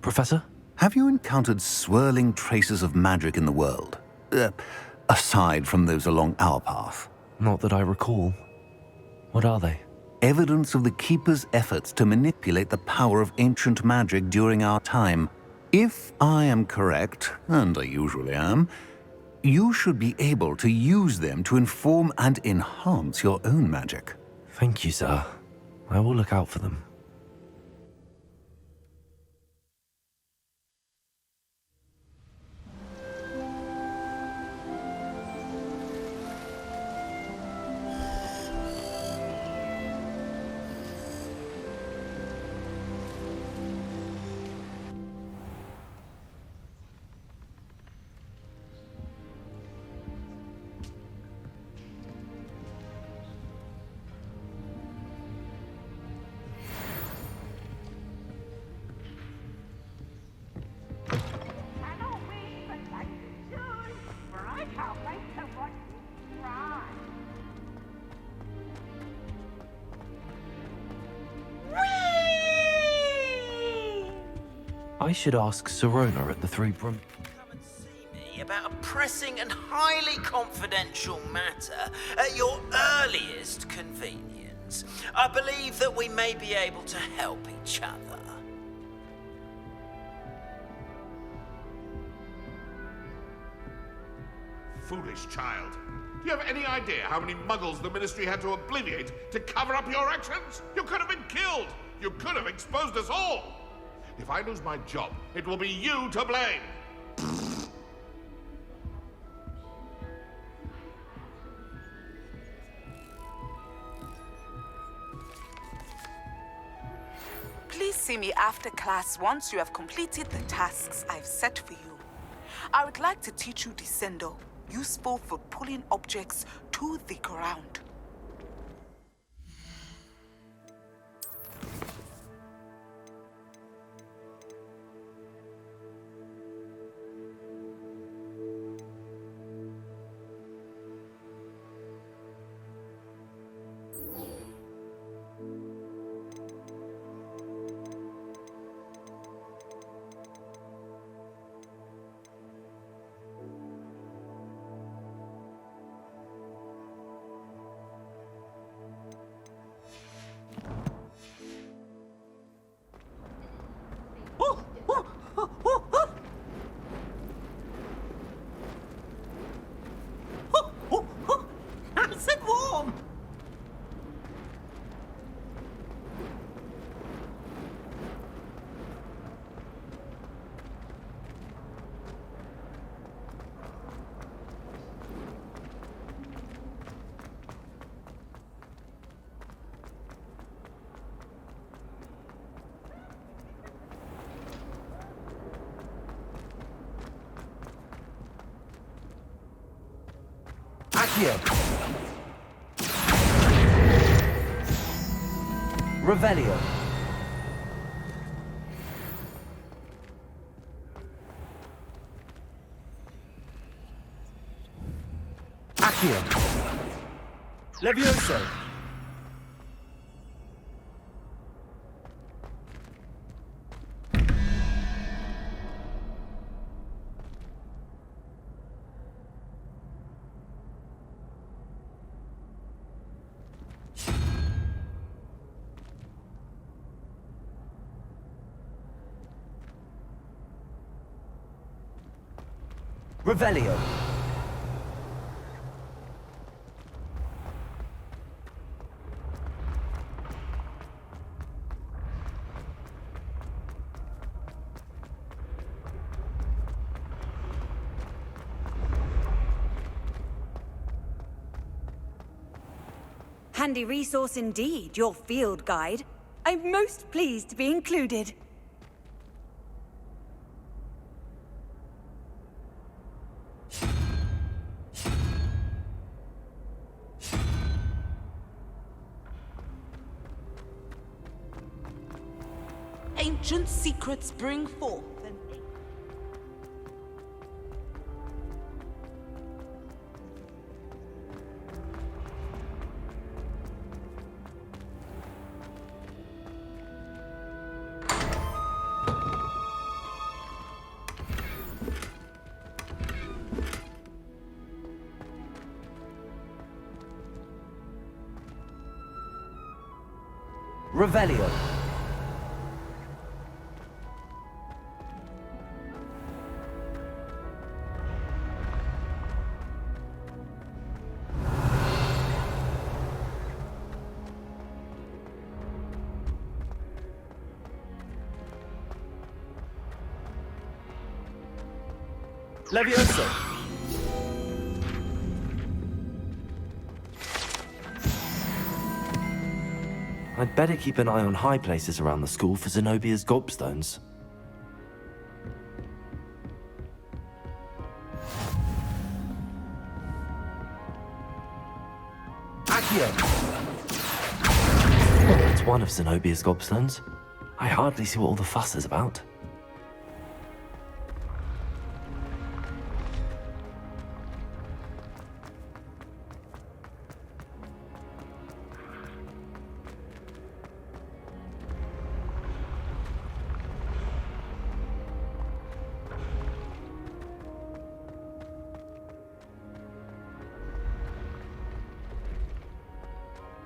Professor? Have you encountered swirling traces of magic in the world? Aside from those along our path. Not that I recall. What are they? Evidence of the Keeper's efforts to manipulate the power of ancient magic during our time. If I am correct, and I usually am, you should be able to use them to inform and enhance your own magic. Thank you, sir. I will look out for them. I should ask Sirona at the Three Brum. Come and see me about a pressing and highly confidential matter at your earliest convenience. I believe that we may be able to help each other. Foolish child. Do you have any idea how many muggles the Ministry had to obliviate to cover up your actions? You could have been killed! You could have exposed us all! If I lose my job, it will be you to blame! Please see me after class once you have completed the tasks I've set for you. I would like to teach you Descendo, useful for pulling objects to the ground. Accio. Revelio. Accio. Levioso. Revelio. Handy resource indeed, your field guide. I'm most pleased to be included. Ancient secrets bring forth an Revelio. Levioso. I'd better keep an eye on high places around the school for Zenobia's gobstones. Accio. Well, that's one of Zenobia's gobstones. I hardly see what all the fuss is about.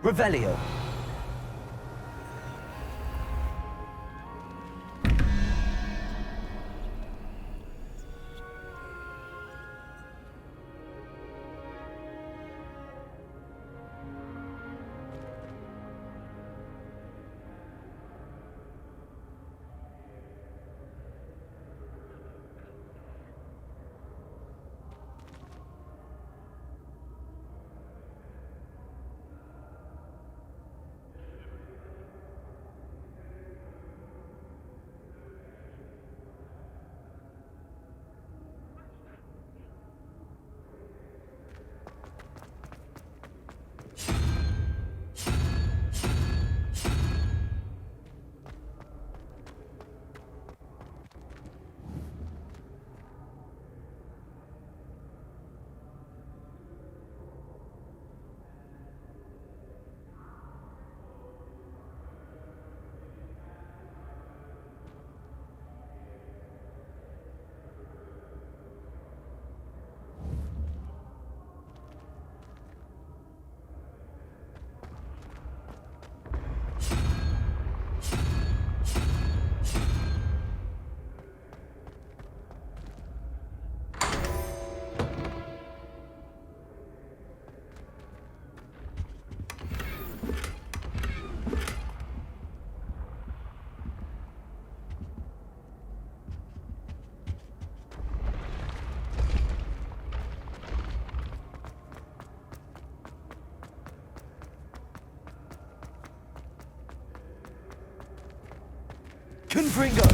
Revelio. Confringo.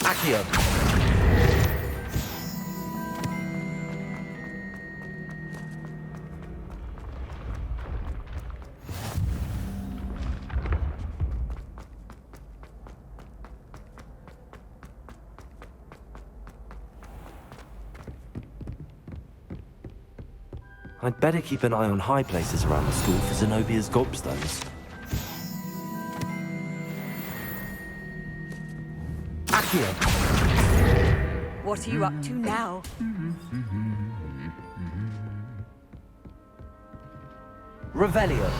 Accio. I'd better keep an eye on high places around the school for Zenobia's gobstones. Accio. What are you up to now? Revelio.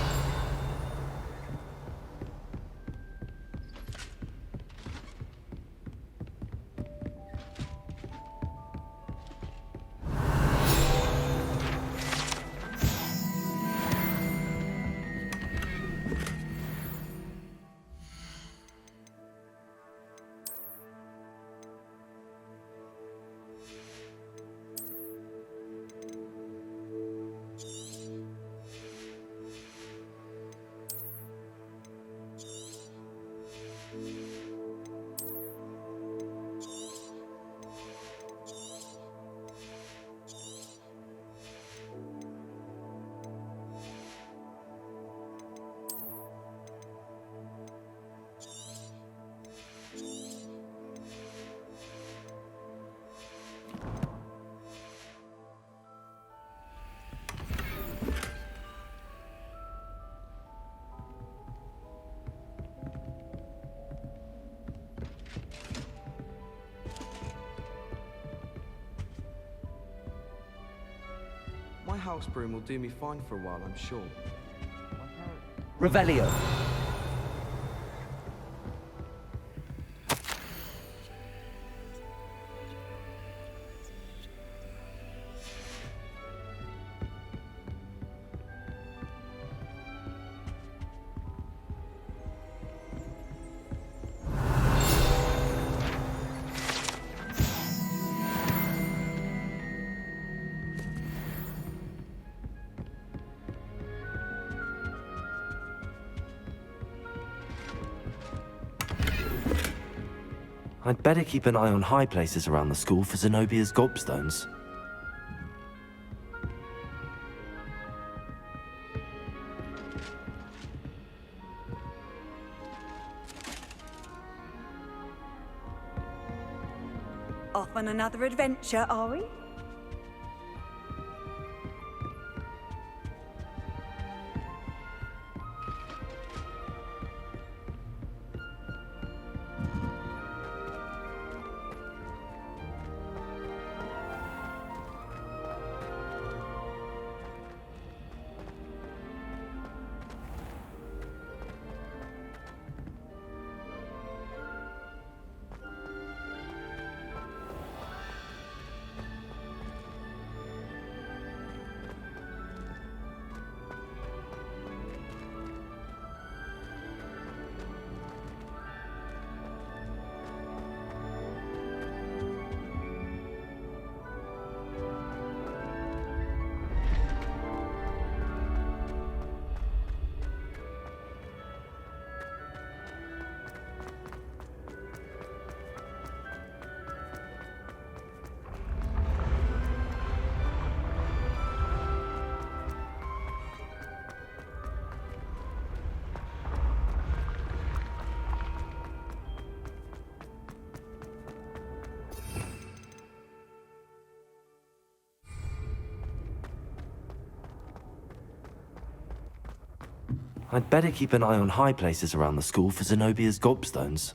house broom will do me fine for a while, I'm sure. Revelio. I'd better keep an eye on high places around the school for Zenobia's gobstones. Off on another adventure, are we? I'd better keep an eye on high places around the school for Zenobia's gobstones.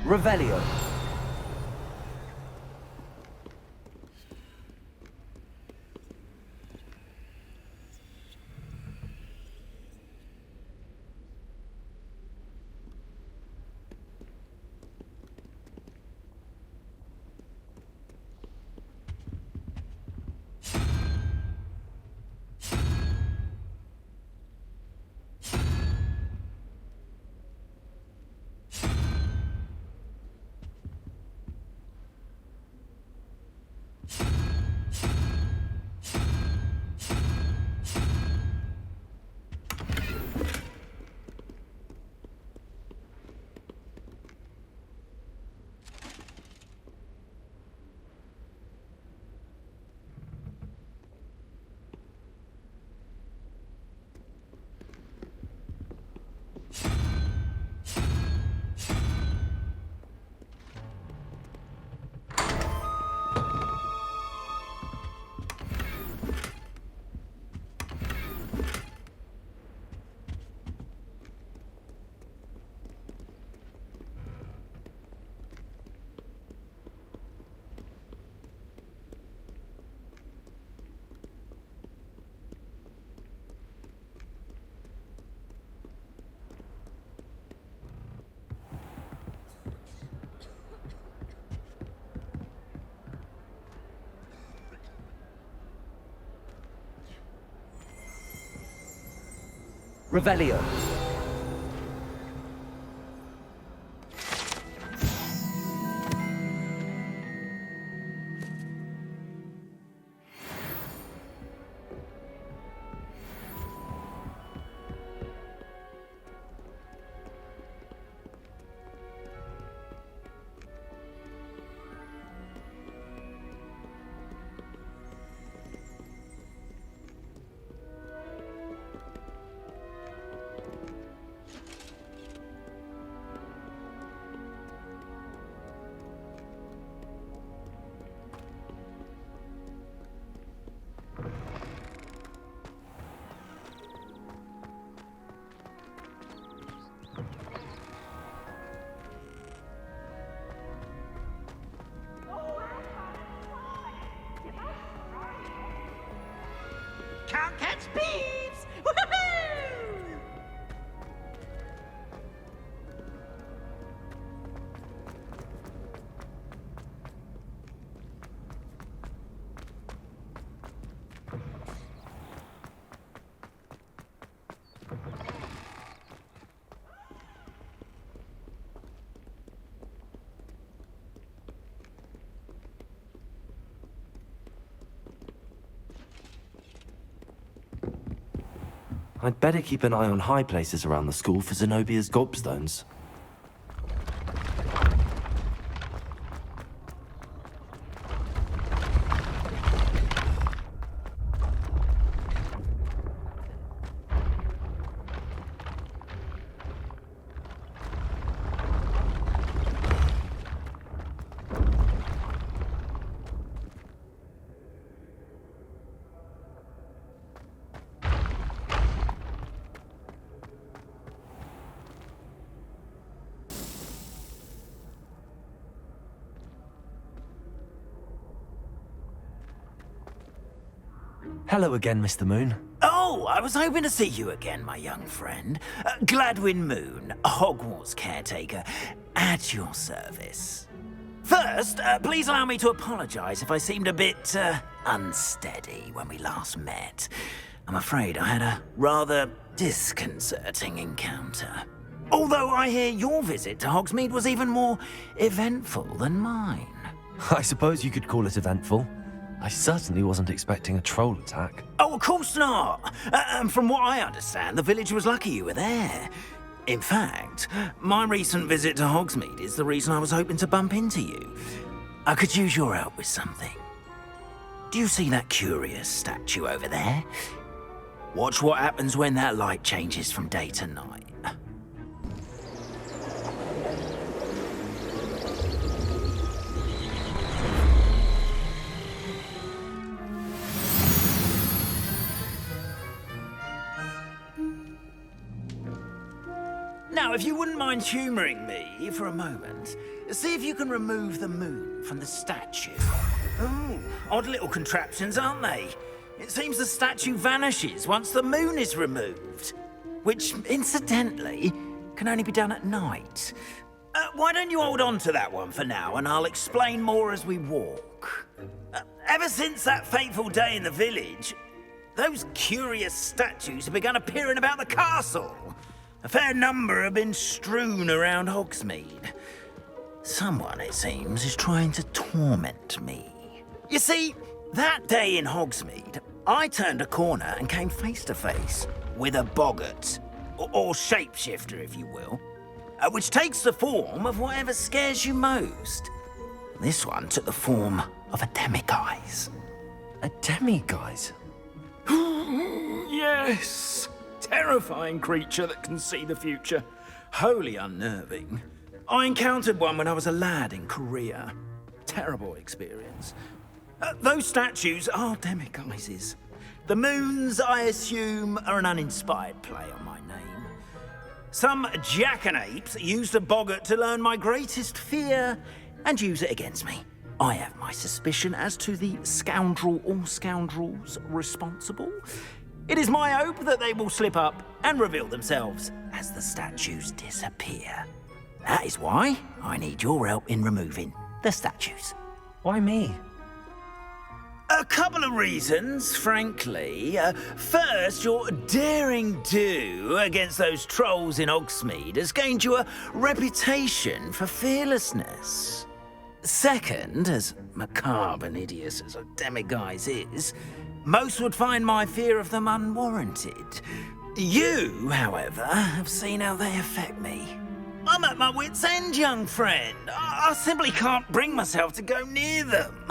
Revelio. Revelio. I'd better keep an eye on high places around the school for Zenobia's gobstones. Hello again, Mr. Moon. Oh, I was hoping to see you again, my young friend. Gladwin Moon, Hogwarts caretaker, at your service. First, please allow me to apologize if I seemed a bit, unsteady when we last met. I'm afraid I had a rather disconcerting encounter. Although I hear your visit to Hogsmeade was even more eventful than mine. I suppose you could call it eventful. I certainly wasn't expecting a troll attack. Oh, of course not. And from what I understand, the village was lucky you were there. In fact, my recent visit to Hogsmeade is the reason I was hoping to bump into you. I could use your help with something. Do you see that curious statue over there? Watch what happens when that light changes from day to night. Now, if you wouldn't mind humouring me for a moment, see if you can remove the moon from the statue. Oh, odd little contraptions, aren't they? It seems the statue vanishes once the moon is removed, which, incidentally, can only be done at night. Why don't you hold on to that one for now, and I'll explain more as we walk. Ever since that fateful day in the village, those curious statues have begun appearing about the castle. A fair number have been strewn around Hogsmeade. Someone, it seems, is trying to torment me. You see, that day in Hogsmeade, I turned a corner and came face to face with a boggart, or shapeshifter, if you will, which takes the form of whatever scares you most. This one took the form of a demiguise. A demiguise? Yes! Terrifying creature that can see the future. Wholly unnerving. I encountered one when I was a lad in Korea. Terrible experience. Those statues are demiguises. The moons, I assume, are an uninspired play on my name. Some jackanapes used a boggart to learn my greatest fear and use it against me. I have my suspicion as to the scoundrel or scoundrels responsible. It is my hope that they will slip up and reveal themselves as the statues disappear. That is why I need your help in removing the statues. Why me? A couple of reasons, frankly. First, your daring do against those trolls in Hogsmeade has gained you a reputation for fearlessness. Second, as macabre and hideous as a demiguise is, most would find my fear of them unwarranted. You, however, have seen how they affect me. I'm at my wit's end, young friend. I simply can't bring myself to go near them.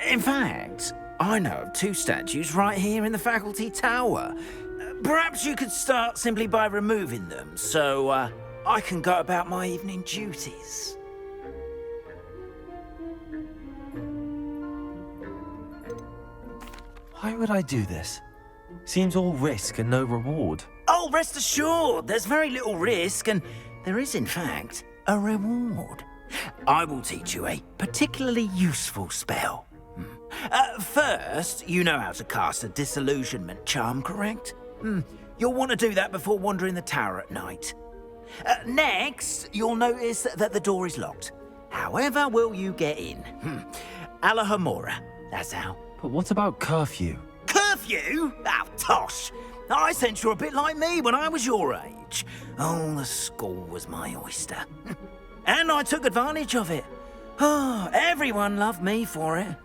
In fact, I know of two statues right here in the faculty tower. Perhaps you could start simply by removing them, so I can go about my evening duties. Why would I do this? Seems all risk and no reward. Oh, rest assured, there's very little risk, and there is, in fact, a reward. I will teach you a particularly useful spell. First, you know how to cast a disillusionment charm, correct? You'll want to do that before wandering the tower at night. Next, you'll notice that the door is locked. However will you get in? Alahamora, that's how. But what about curfew? Curfew? Oh, tosh. I sense you're a bit like me when I was your age. Oh, the school was my oyster. And I took advantage of it. Oh, everyone loved me for it.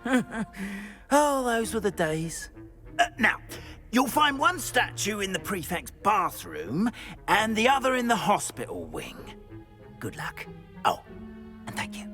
Oh, those were the days. Now, You'll find one statue in the prefect's bathroom and the other in the hospital wing. Good luck. Oh, and thank you.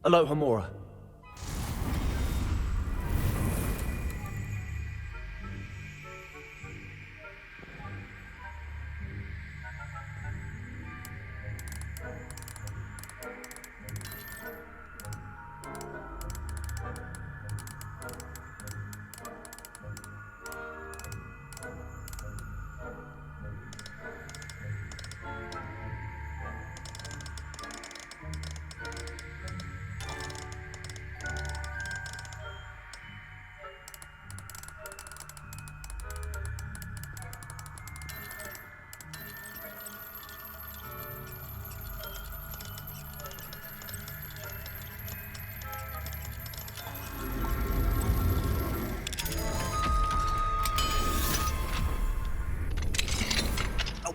Aloha Mora.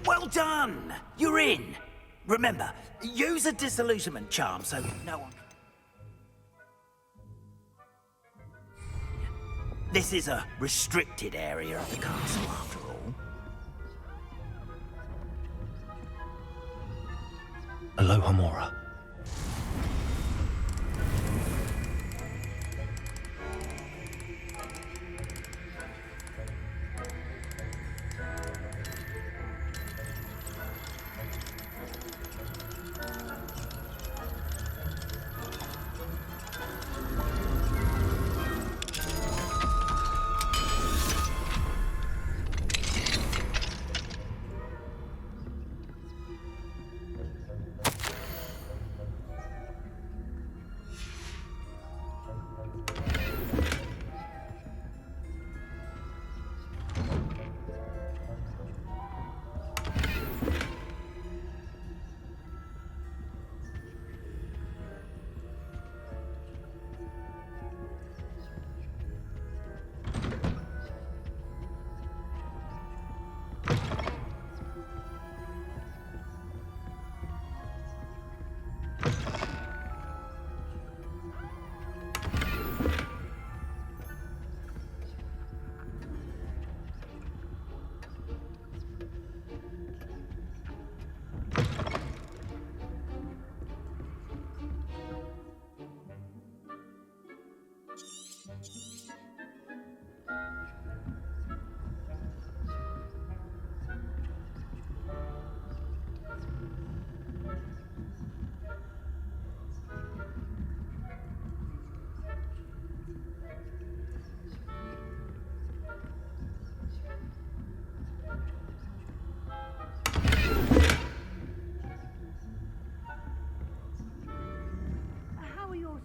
Well done! You're in. Remember, use a disillusionment charm so no one... This is a restricted area of the castle, after all. Aloha Mora.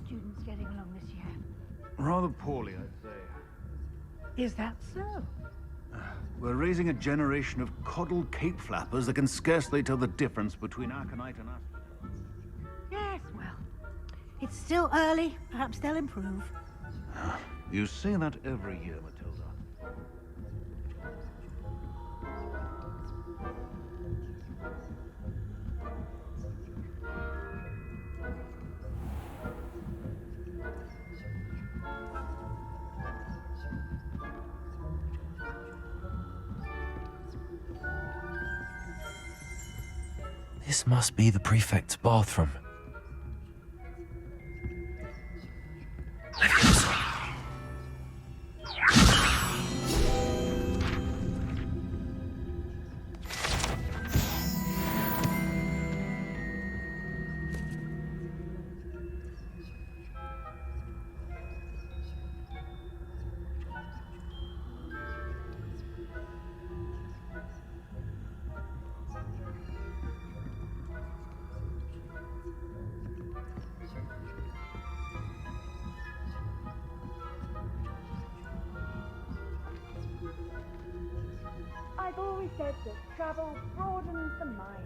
Students getting along this year? Rather poorly, I'd say. Is that so? We're raising a generation of coddled cape flappers that can scarcely tell the difference between Arcanite and us. Yes, well, it's still early. Perhaps they'll improve. You say that every year, Matilda. This must be the prefect's bathroom. always said that travel broadens the mind.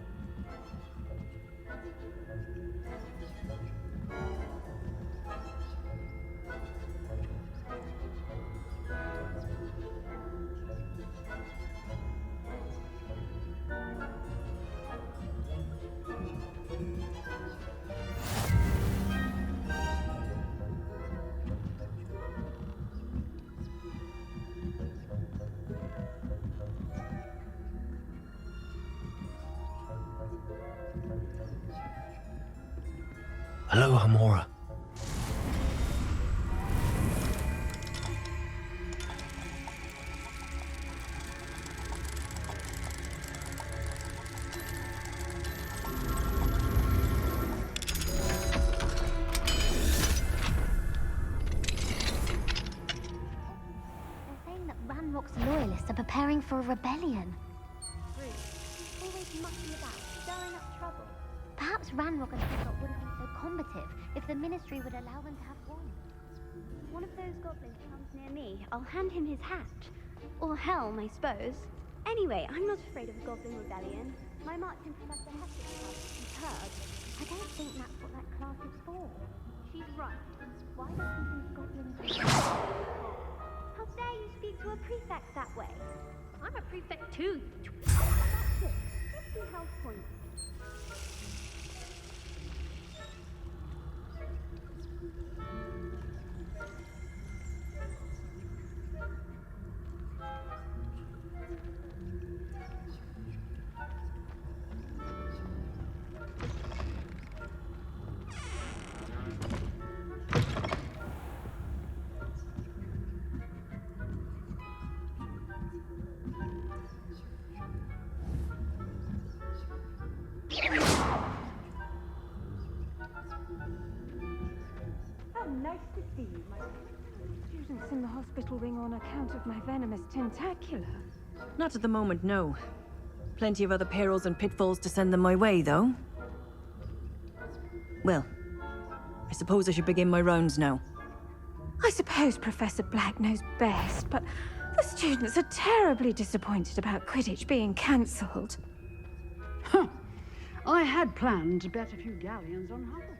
Hello, Hamora. Ranrock's loyalists are preparing for a rebellion. Always mucking about, stirring up trouble. Perhaps Ranrock and Hogwarts wouldn't be so combative if the Ministry would allow them to have one. One of those goblins comes near me, I'll hand him his hat. Or helm, I suppose. Anyway, I'm not afraid of a goblin rebellion. My Martin Professor Hesse's class is superb. I don't think that's what that class is for. She's right. Why do these goblins... How dare you speak to a prefect that way? I'm a prefect too. That's it. 50 health points. How nice to see you, my students in the hospital wing on account of my venomous tentacular. Not at the moment, no. Plenty of other perils and pitfalls to send them my way, though. Well, I suppose I should begin my rounds now. I suppose Professor Black knows best, but the students are terribly disappointed about Quidditch being cancelled. Huh. I had planned to bet a few galleons on Hufflepuff.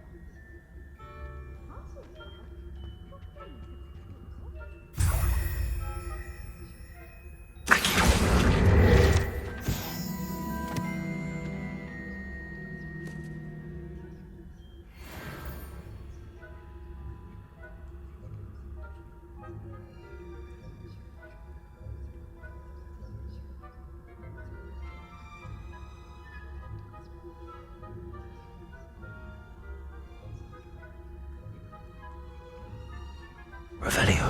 Revelio.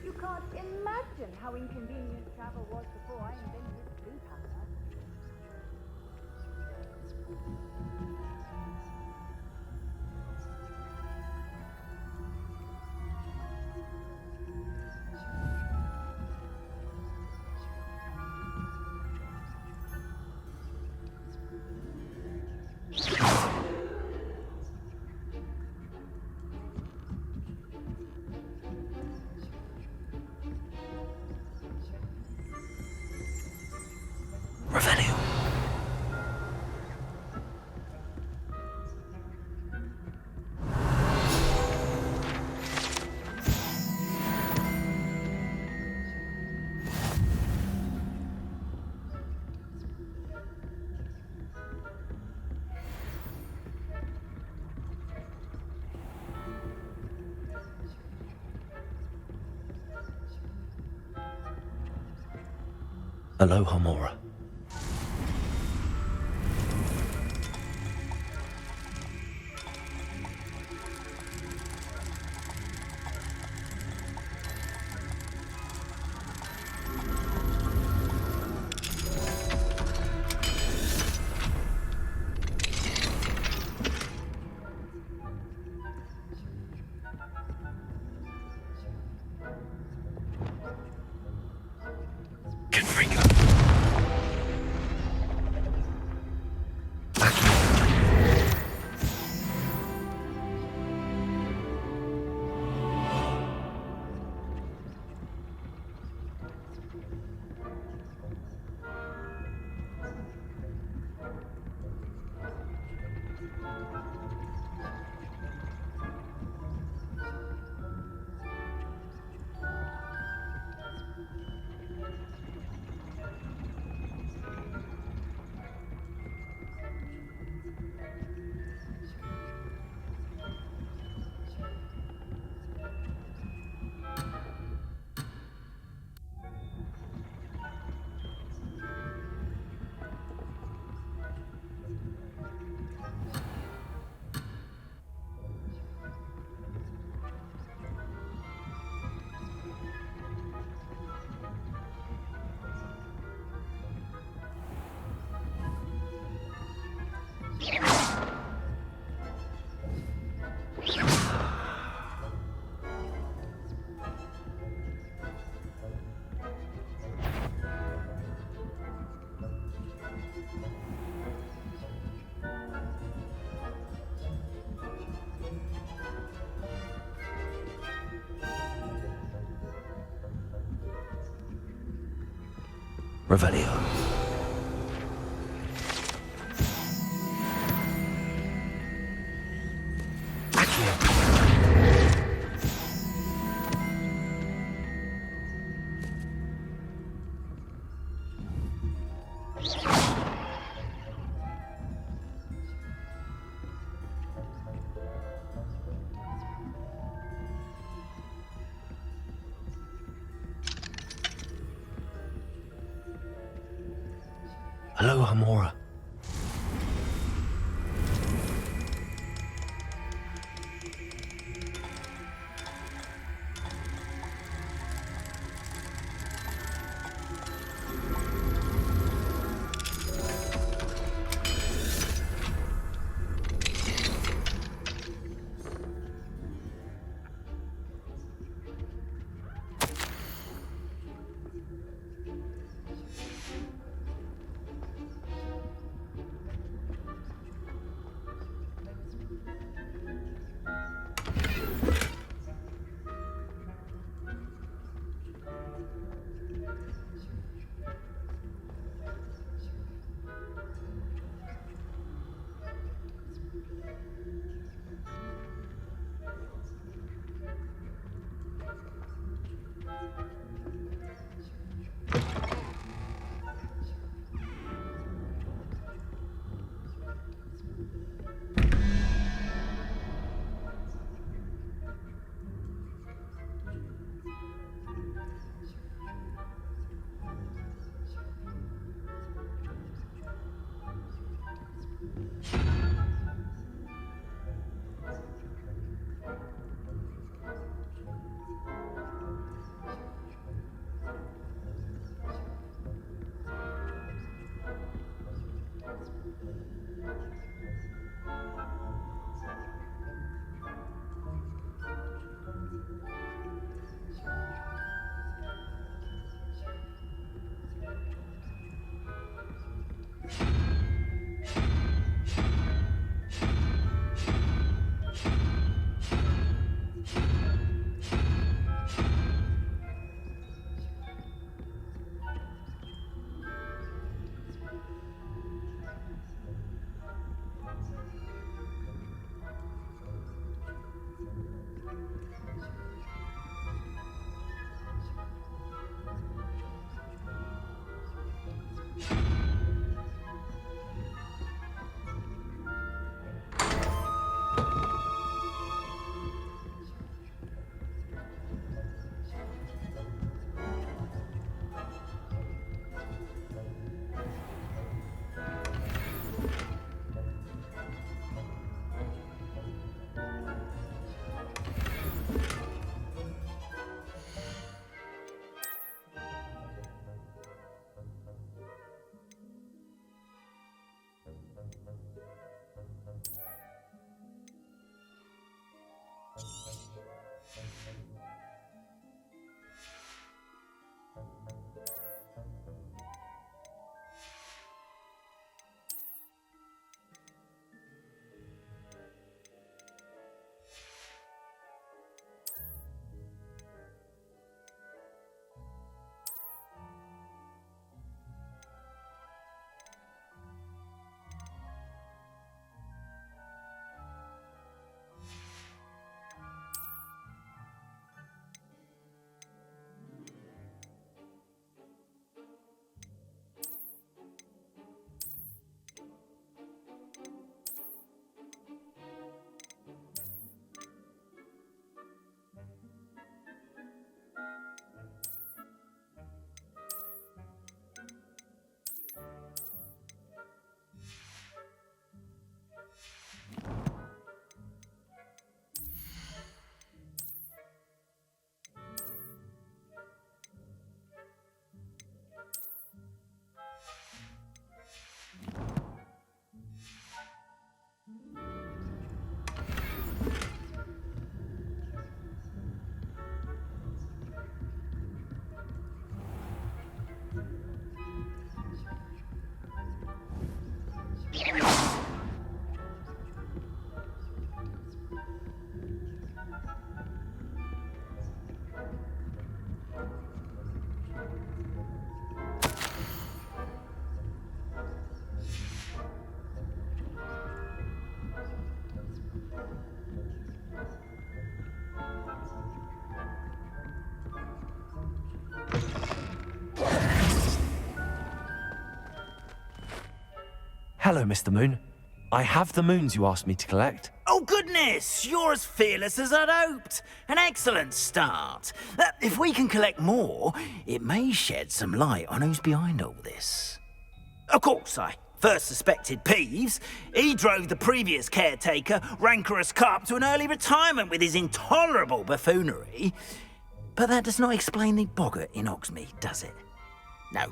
You can't imagine how inconvenient travel was before I invented blue powder. Revelio. Hello, Hamora. Revelio. Hello, Hamora. Hello, Mr. Moon. I have the moons you asked me to collect. Oh, goodness! You're as fearless as I'd hoped. An excellent start. If we can collect more, it may shed some light on who's behind all this. Of course, I first suspected Peeves. He drove the previous caretaker, Rancorous Carp, to an early retirement with his intolerable buffoonery. But that does not explain the boggart in Hogsmeade, does it? No.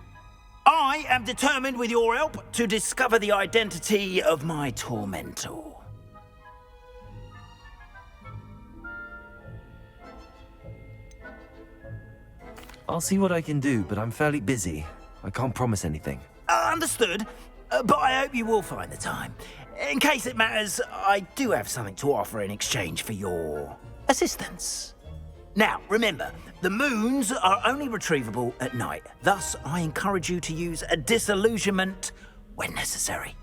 I am determined, with your help, to discover the identity of my tormentor. I'll see what I can do, but I'm fairly busy. I can't promise anything. Understood, but I hope you will find the time. In case it matters, I do have something to offer in exchange for your assistance. Now, remember, the moons are only retrievable at night. Thus, I encourage you to use a disillusionment when necessary.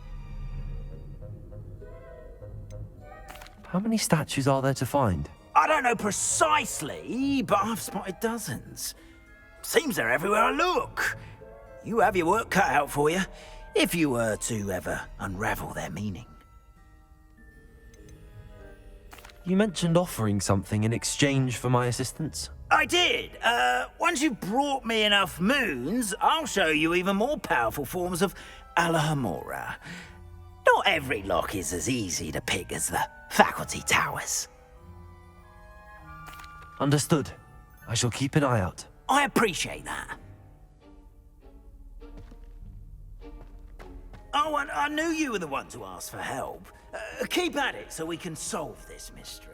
How many statues are there to find? I don't know precisely, but I've spotted dozens. Seems they're everywhere I look. You have your work cut out for you, if you were to ever unravel their meaning. You mentioned offering something in exchange for my assistance? I did. Once you've brought me enough moons, I'll show you even more powerful forms of Alohomora. Not every lock is as easy to pick as the faculty towers. Understood. I shall keep an eye out. I appreciate that. Oh, and I knew you were the one to ask for help. Keep at it so we can solve this mystery.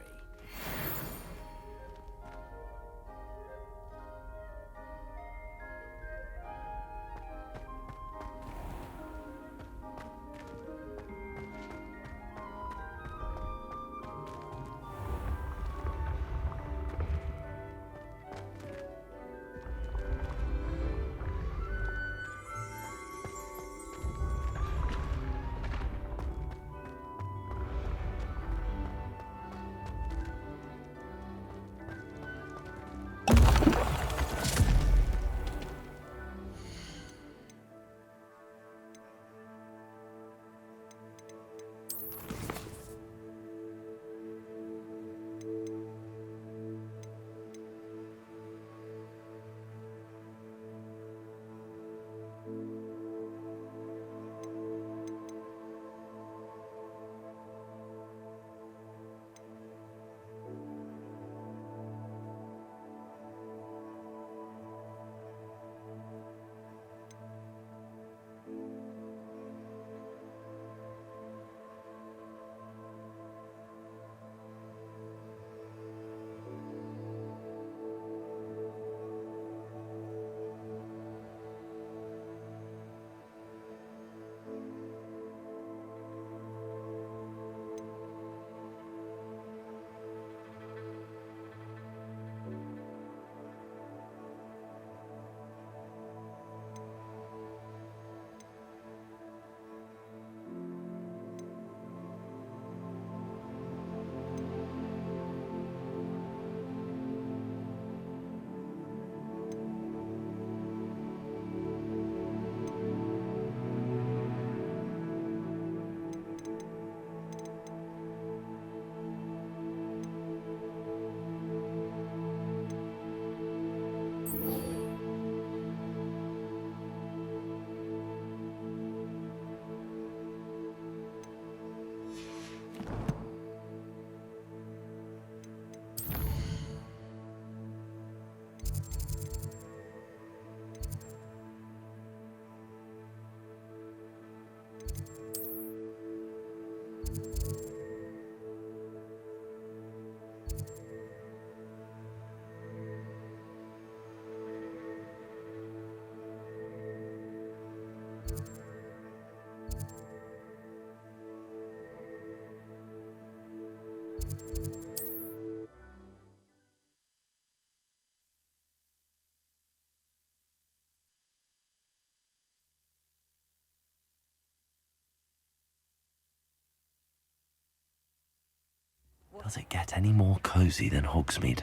Does it get any more cozy than Hogsmeade?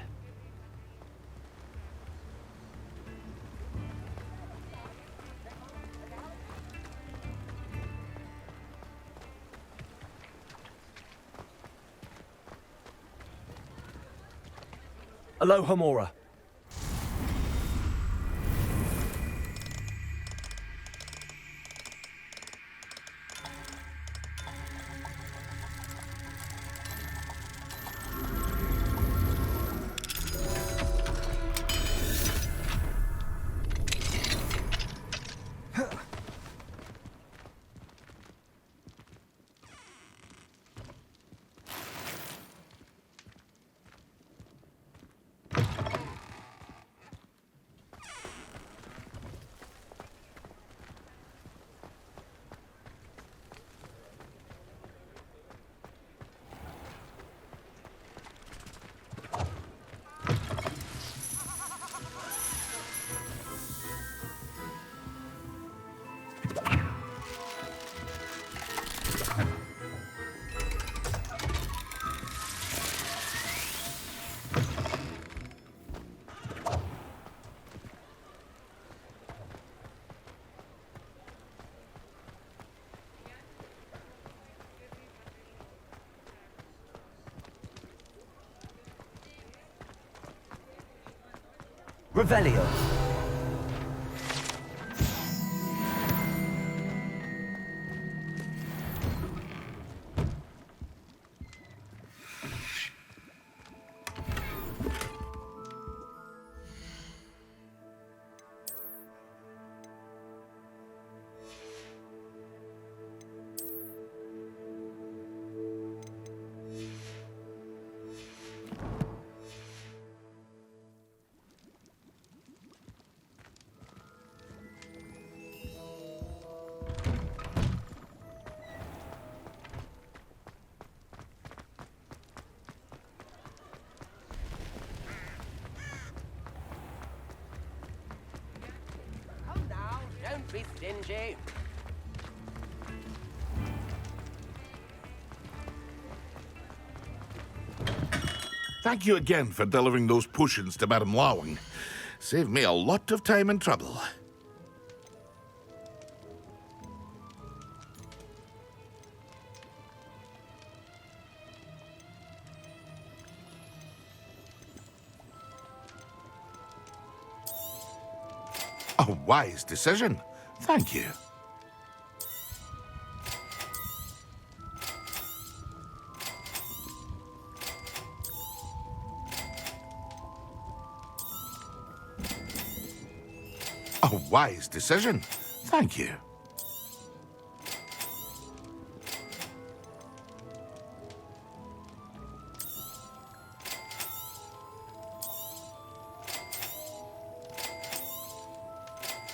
Aloha Mora. Revelio. Don't be stingy. Thank you again for delivering those potions to Madame Lawing. Saved me a lot of time and trouble. A wise decision. Thank you. A wise decision. Thank you.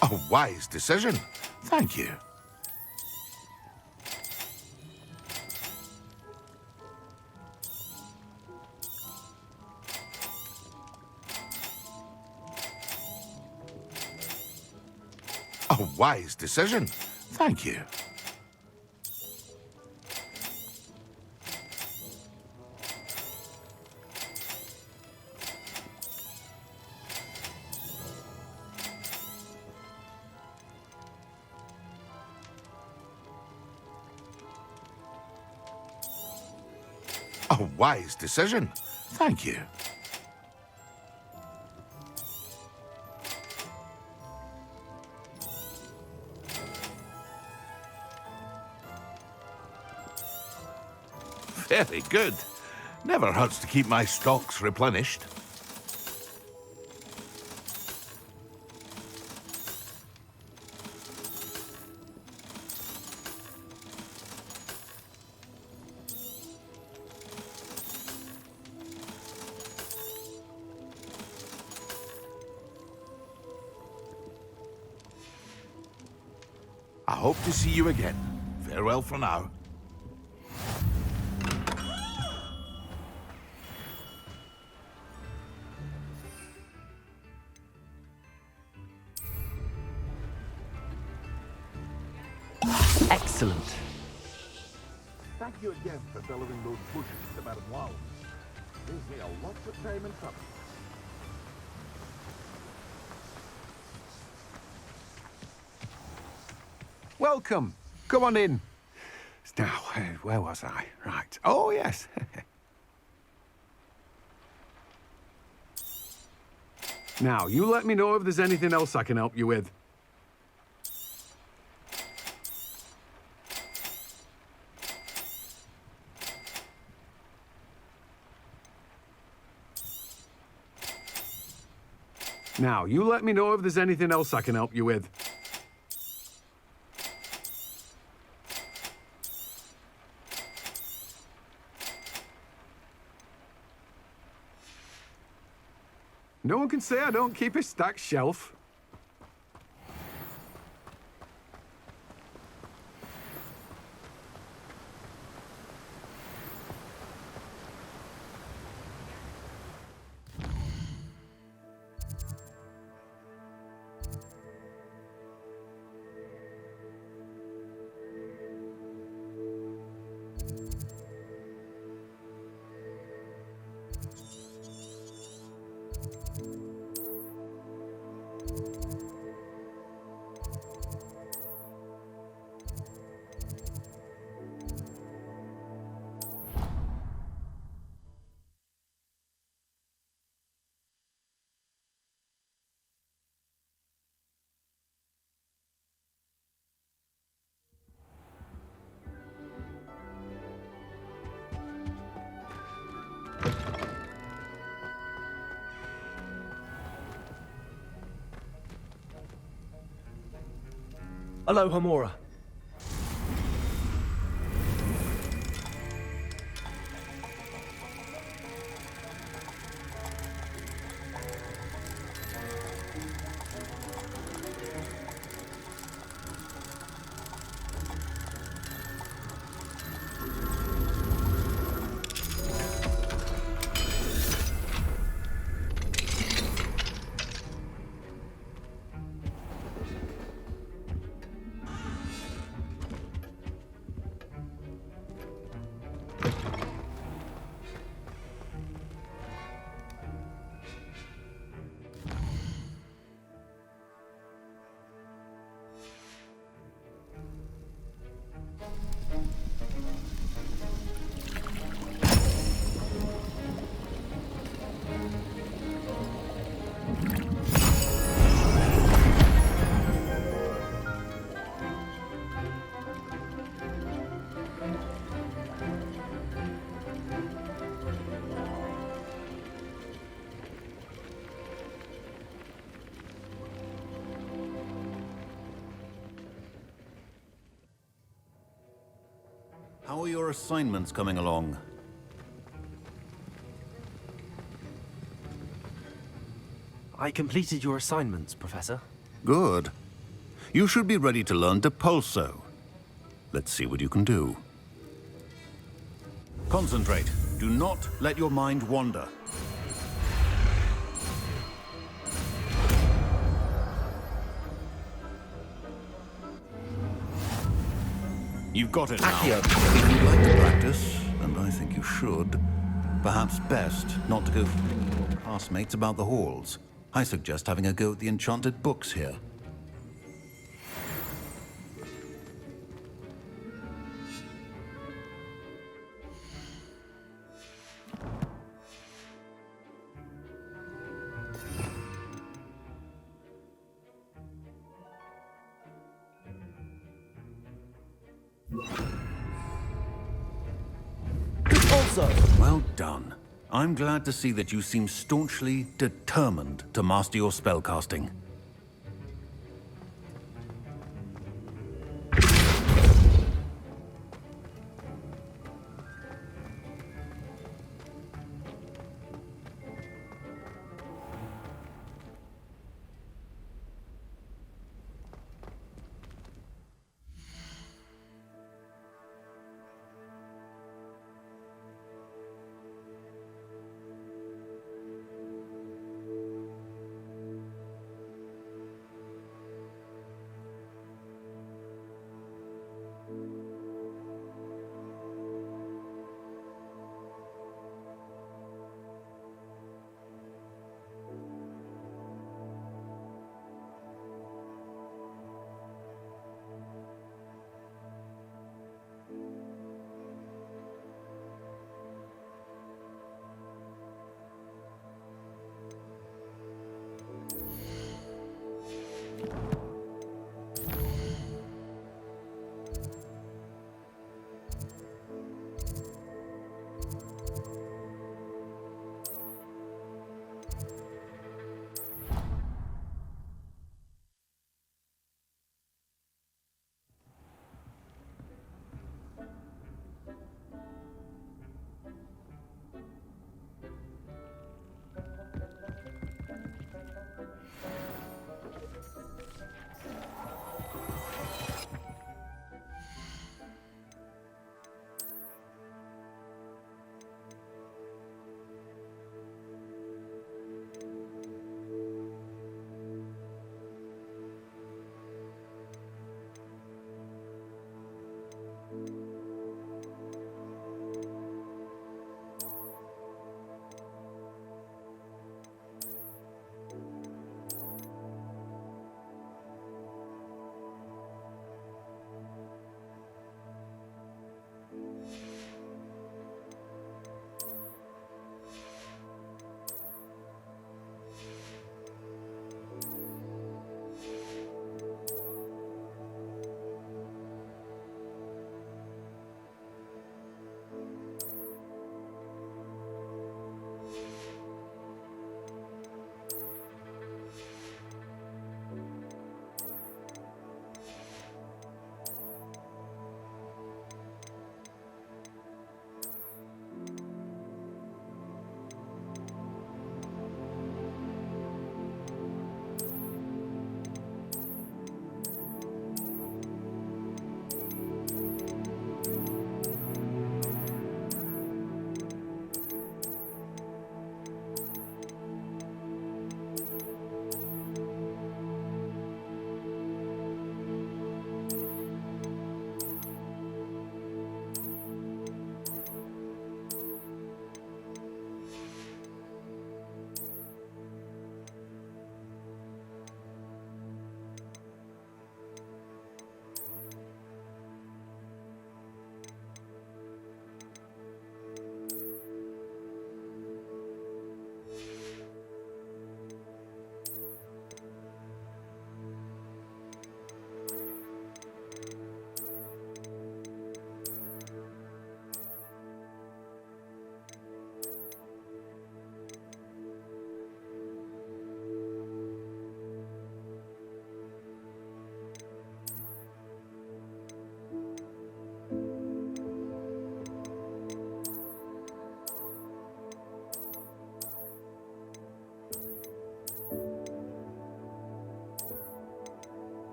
A wise decision. Thank you. A wise decision. Thank you. A wise decision. Thank you. Very good. Never hurts to keep my stocks replenished. I hope to see you again. Farewell for now. Excellent. Thank you again for delivering those potions to Madame Wow. Saves me a lot of time and trouble. Welcome. Come on in. Now, where was I? Right. Oh, yes. Now, you let me know if there's anything else I can help you with. Now, you let me know if there's anything else I can help you with. No one can say I don't keep a stacked shelf. Hello, Hamura. How are your assignments coming along? I completed your assignments, Professor. Good. You should be ready to learn Depulso. Let's see what you can do. Concentrate. Do not let your mind wander. You've got it now. If you'd like to practice, and I think you should, perhaps best not to go fooling your classmates about the halls. I suggest having a go at the enchanted books here. Well done. I'm glad to see that you seem staunchly determined to master your spellcasting.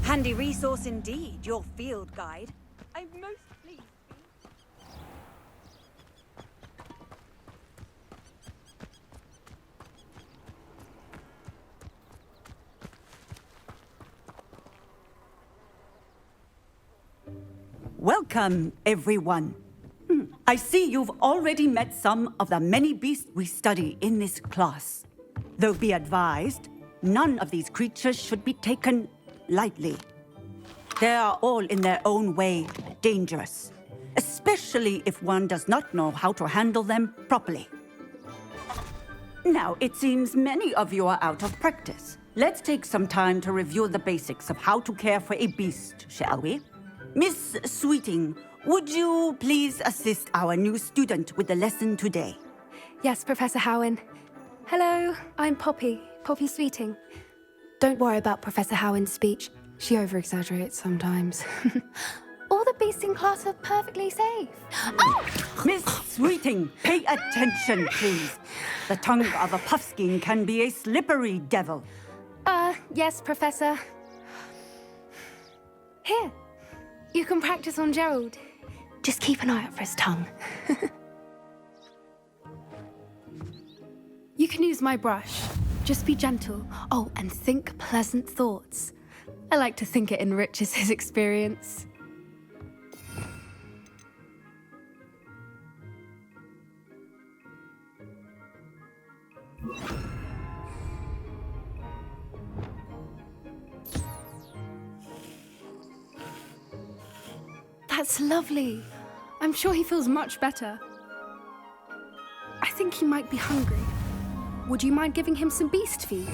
Handy resource indeed, your field guide. I'm most pleased. Welcome, everyone. I see you've already met some of the many beasts we study in this class. Though be advised, none of these creatures should be taken lightly. They are all in their own way dangerous, especially if one does not know how to handle them properly. Now, it seems many of you are out of practice. Let's take some time to review the basics of how to care for a beast, shall we? Miss Sweeting, would you please assist our new student with the lesson today? Yes, Professor Howen. Hello, I'm Poppy Sweeting. Don't worry about Professor Howen's speech. She over-exaggerates sometimes. All the beasts in class are perfectly safe. Oh! Miss Sweeting, pay attention, please. The tongue of a puffskein can be a slippery devil. Yes, Professor. Here, you can practice on Gerald. Just keep an eye out for his tongue. You can use my brush. Just be gentle. Oh, and think pleasant thoughts. I like to think it enriches his experience. That's lovely. I'm sure he feels much better. I think he might be hungry. Would you mind giving him some beast feed?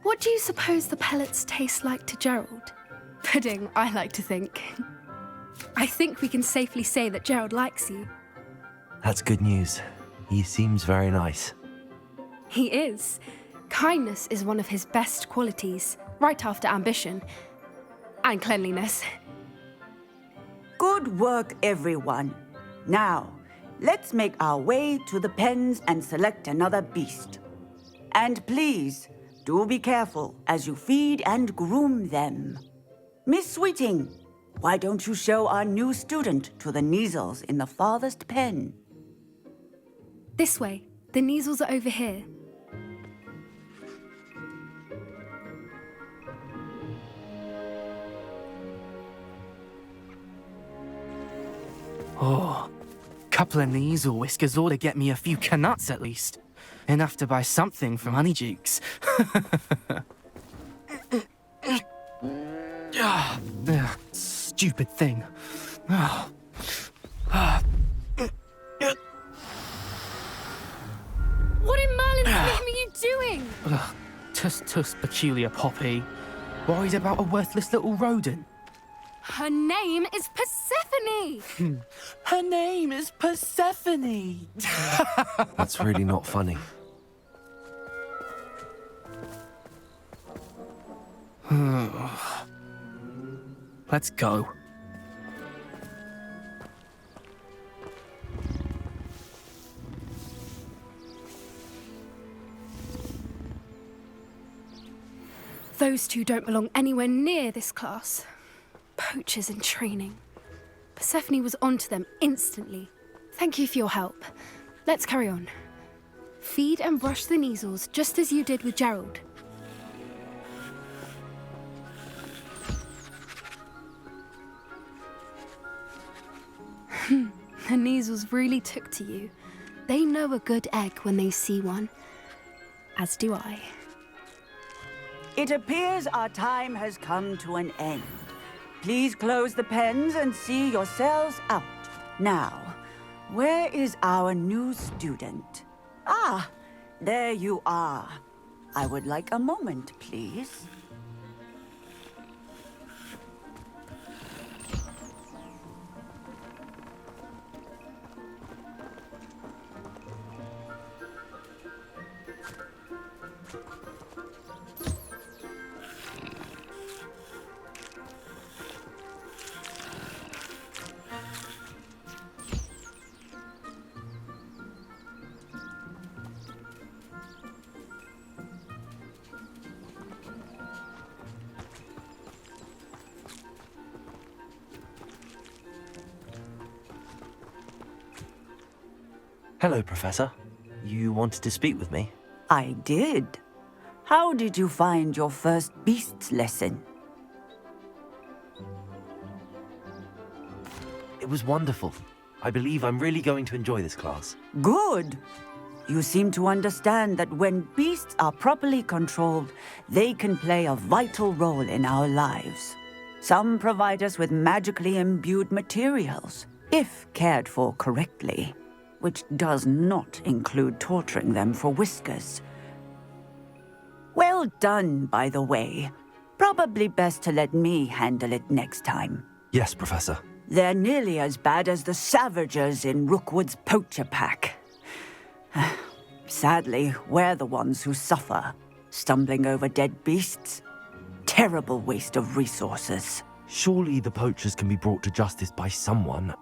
What do you suppose the pellets taste like to Gerald? Pudding, I like to think. I think we can safely say that Gerald likes you. That's good news. He seems very nice. He is. Kindness is one of his best qualities, right after ambition. And cleanliness. Good work, everyone. Now, let's make our way to the pens and select another beast. And please, do be careful as you feed and groom them. Miss Sweeting, why don't you show our new student to the Neasels in the farthest pen? This way. The Neasels are over here. Oh, couple of Neasel whiskers ought to get me a few canuts at least. Enough to buy something from Honeydukes. Stupid thing. What in Merlin's name are you doing? Tuss, peculiar Poppy. Worried about a worthless little rodent. Her name is Persephone! Her name is Persephone! That's really not funny. Let's go. Those two don't belong anywhere near this class. Poachers in training. Persephone was onto them instantly. Thank you for your help. Let's carry on. Feed and brush the Neasels just as you did with Gerald. The Neasels really took to you. They know a good egg when they see one. As do I. It appears our time has come to an end. Please close the pens and see yourselves out. Now, where is our new student? Ah, there you are. I would like a moment, please. Hello, Professor. You wanted to speak with me? I did. How did you find your first beasts lesson? It was wonderful. I believe I'm really going to enjoy this class. Good. You seem to understand that when beasts are properly controlled, they can play a vital role in our lives. Some provide us with magically imbued materials, if cared for correctly, which does not include torturing them for whiskers. Well done, by the way. Probably best to let me handle it next time. Yes, Professor. They're nearly as bad as the Savagers in Rookwood's poacher pack. Sadly, we're the ones who suffer, stumbling over dead beasts. Terrible waste of resources. Surely the poachers can be brought to justice by someone.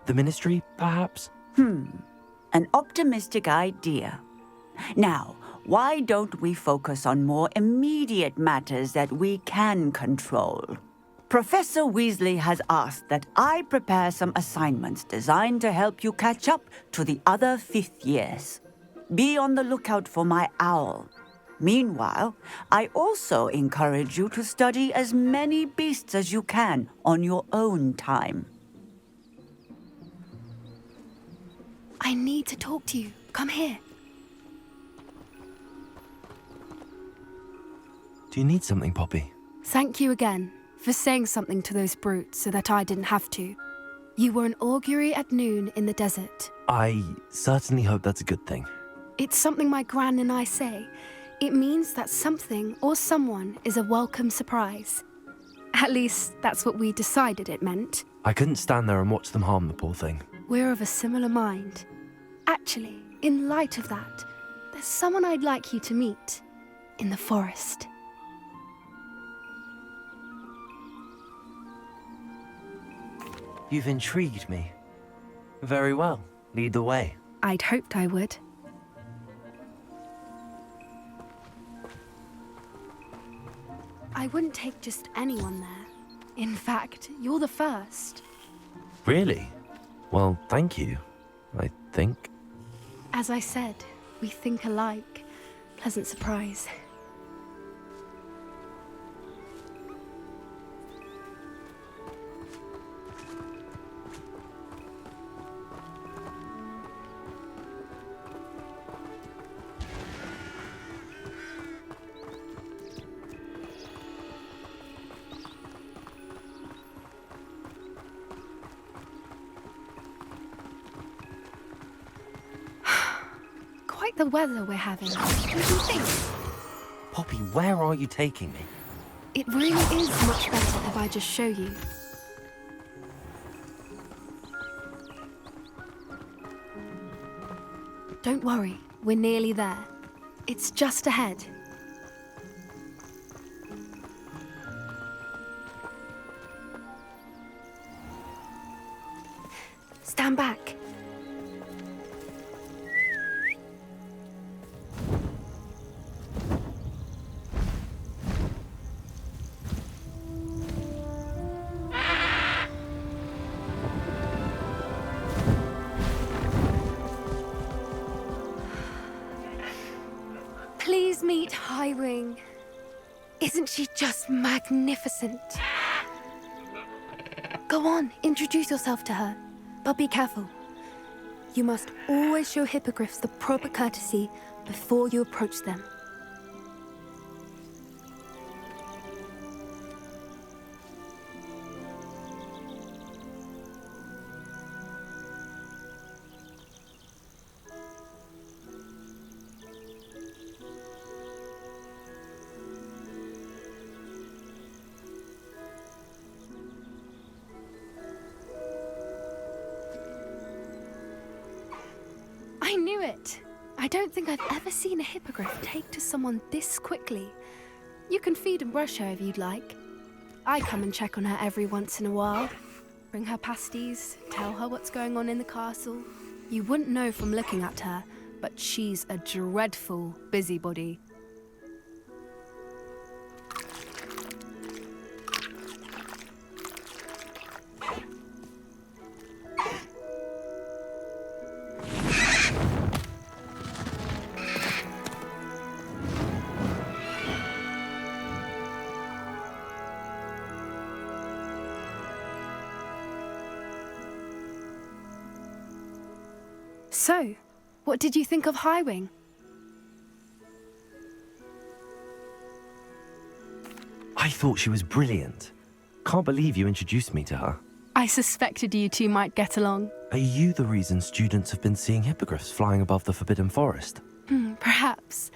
The Ministry, perhaps? An optimistic idea. Now, why don't we focus on more immediate matters that we can control? Professor Weasley has asked that I prepare some assignments designed to help you catch up to the other 5th years. Be on the lookout for my owl. Meanwhile, I also encourage you to study as many beasts as you can on your own time. I need to talk to you. Come here. Do you need something, Poppy? Thank you again for saying something to those brutes so that I didn't have to. You were an augury at noon in the desert. I certainly hope that's a good thing. It's something my gran and I say. It means that something or someone is a welcome surprise. At least, that's what we decided it meant. I couldn't stand there and watch them harm the poor thing. We're of a similar mind. Actually, in light of that, there's someone I'd like you to meet. In the forest. You've intrigued me. Very well. Lead the way. I'd hoped I would. I wouldn't take just anyone there. In fact, you're the first. Really? Well, thank you, I think. As I said, we think alike. Pleasant surprise. Quite the weather we're having. What do you think? Poppy, where are you taking me? It really is much better if I just show you. Don't worry, we're nearly there. It's just ahead. Stand back. Please meet Highwing. Isn't she just magnificent? Go on, introduce yourself to her. But be careful. You must always show hippogriffs the proper courtesy before you approach them. I knew it! I don't think I've ever seen a hippogriff take to someone this quickly. You can feed and brush her if you'd like. I come and check on her every once in a while. Bring her pasties, tell her what's going on in the castle. You wouldn't know from looking at her, but she's a dreadful busybody. So, what did you think of Highwing? I thought she was brilliant. Can't believe you introduced me to her. I suspected you two might get along. Are you the reason students have been seeing hippogriffs flying above the Forbidden Forest? Perhaps.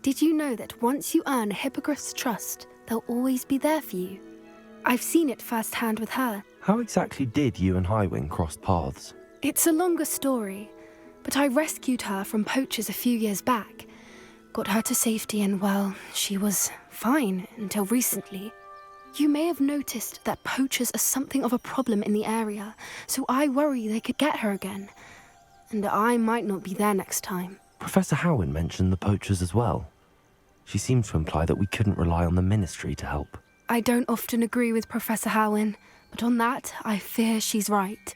Did you know that once you earn a hippogriff's trust, they'll always be there for you? I've seen it firsthand with her. How exactly did you and Highwing cross paths? It's a longer story, but I rescued her from poachers a few years back. Got her to safety and, well, she was fine until recently. You may have noticed that poachers are something of a problem in the area, so I worry they could get her again. And I might not be there next time. Professor Howin mentioned the poachers as well. She seemed to imply that we couldn't rely on the Ministry to help. I don't often agree with Professor Howin, but on that, I fear she's right.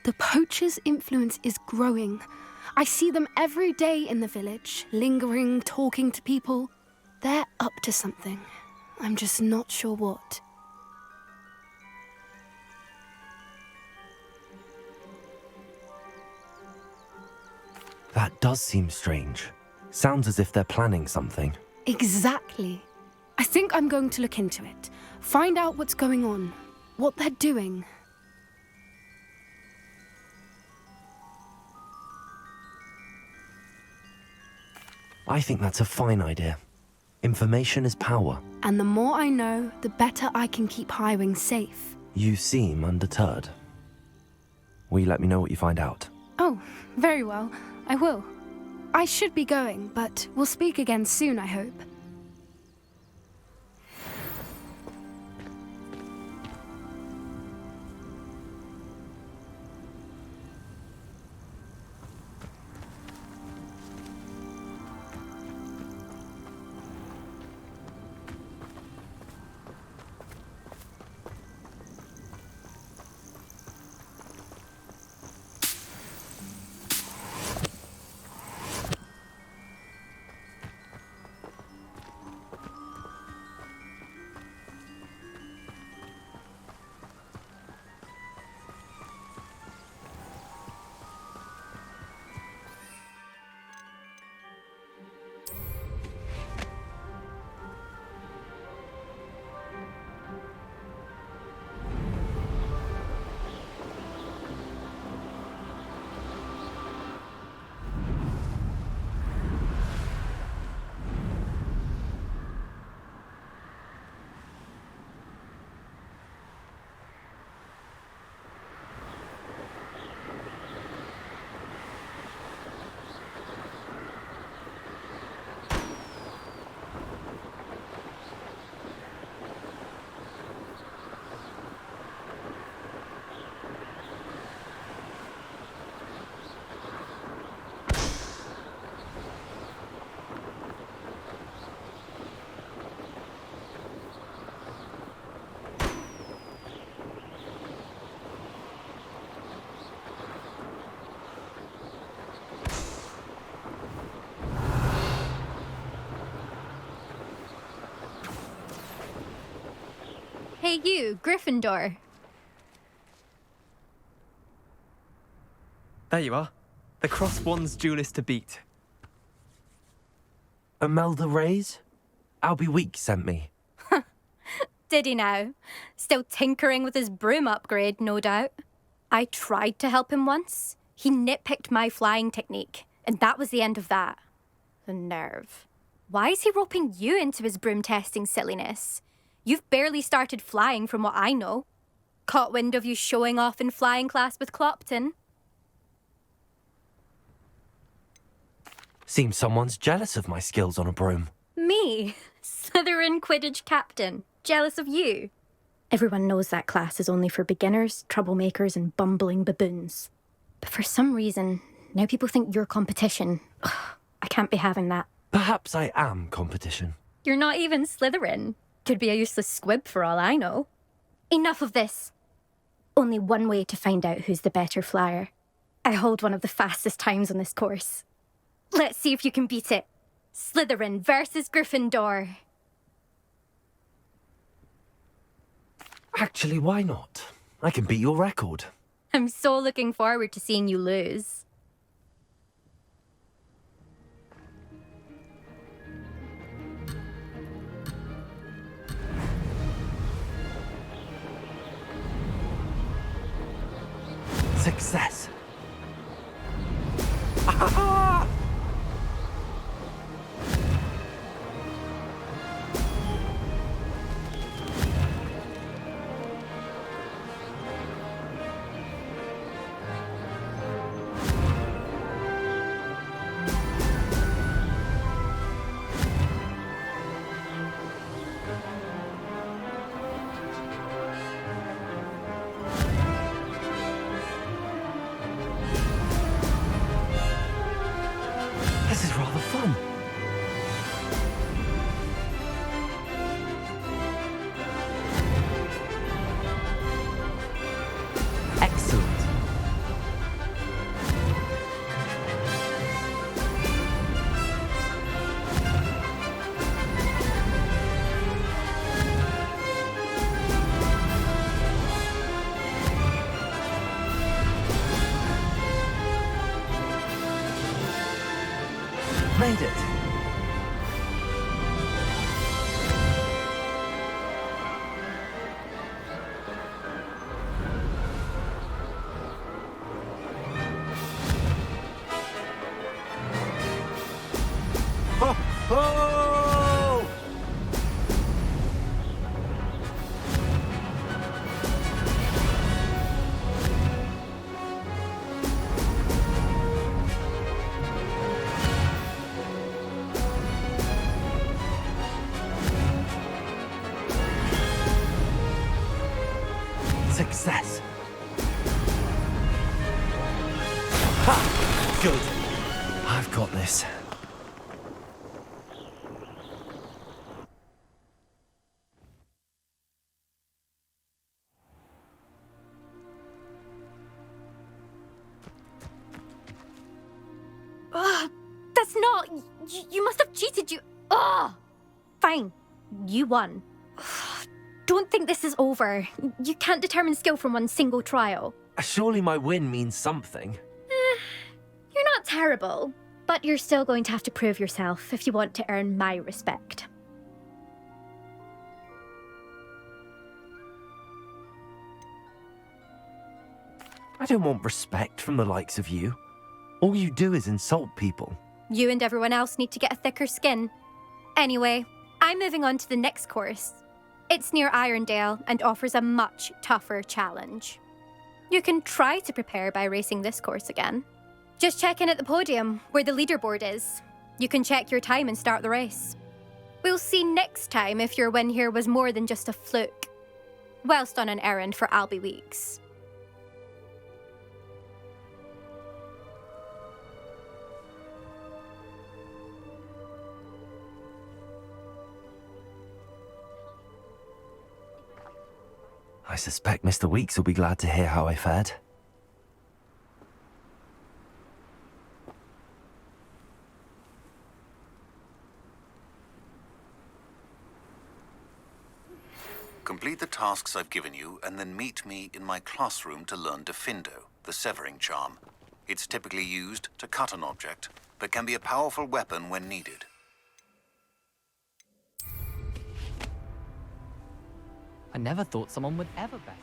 The poachers' influence is growing. I see them every day in the village, lingering, talking to people. They're up to something. I'm just not sure what. That does seem strange. Sounds as if they're planning something. Exactly. I think I'm going to look into it. Find out what's going on. What they're doing. I think that's a fine idea. Information is power. And the more I know, the better I can keep Highwing safe. You seem undeterred. Will you let me know what you find out? Oh, very well. I will. I should be going, but we'll speak again soon, I hope. Hey you, Gryffindor. There you are. The Cross Wands duelist to beat. Imelda Reyes? Albie Week sent me. Did he now? Still tinkering with his broom upgrade, no doubt. I tried to help him once. He nitpicked my flying technique, and that was the end of that. The nerve. Why is he roping you into his broom testing silliness? You've barely started flying from what I know. Caught wind of you showing off in flying class with Clopton. Seems someone's jealous of my skills on a broom. Me? Slytherin Quidditch captain. Jealous of you? Everyone knows that class is only for beginners, troublemakers, and bumbling baboons. But for some reason, now people think you're competition. Ugh, I can't be having that. Perhaps I am competition. You're not even Slytherin. Could be a useless squib for all I know. Enough of this. Only one way to find out who's the better flyer. I hold one of the fastest times on this course. Let's see if you can beat it. Slytherin versus Gryffindor. Actually, why not? I can beat your record. I'm so looking forward to seeing you lose. Success! Ah! This is rather fun. Excellent. Made it. Ho, ho! Success. Ha! Good. I've got this. Ugh, that's not... You must have cheated, you... Ugh! Fine. You won. Ugh, don't think this is over. You can't determine skill from one single trial. Surely my win means something. You're not terrible, but you're still going to have to prove yourself if you want to earn my respect. I don't want respect from the likes of you. All you do is insult people. You and everyone else need to get a thicker skin. Anyway, I'm moving on to the next course. It's near Irondale and offers a much tougher challenge. You can try to prepare by racing this course again. Just check in at the podium, where the leaderboard is. You can check your time and start the race. We'll see next time if your win here was more than just a fluke, whilst on an errand for Albie Weeks. I suspect Mr. Weeks will be glad to hear how I fared. Complete the tasks I've given you, and then meet me in my classroom to learn Defindo, the severing charm. It's typically used to cut an object, but can be a powerful weapon when needed. I never thought someone would ever bet.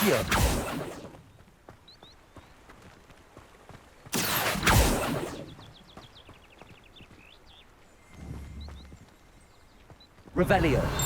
Accio! Revelio!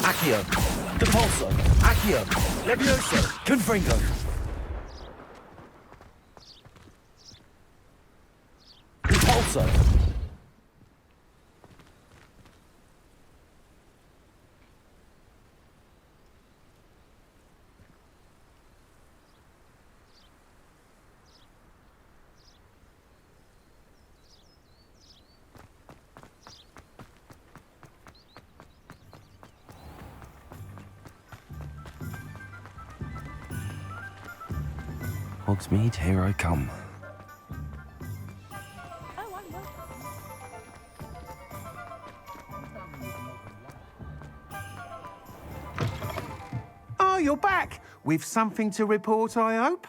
Accio! Depulso! Accio! Levioso! Confringo! Depulso! Hogsmeade, here I come. Oh, you're back! With something to report, I hope?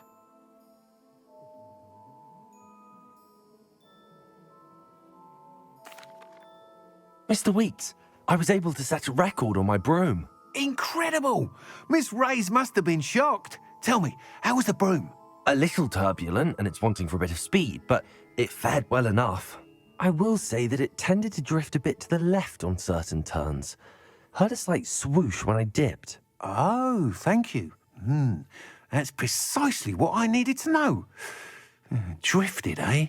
Mr. Weeks, I was able to set a record on my broom. Incredible! Miss Reyes must have been shocked. Tell me, how was the broom? A little turbulent, and it's wanting for a bit of speed, but it fared well enough. I will say that it tended to drift a bit to the left on certain turns. Heard a slight swoosh when I dipped. Oh, thank you. That's precisely what I needed to know. Drifted, eh?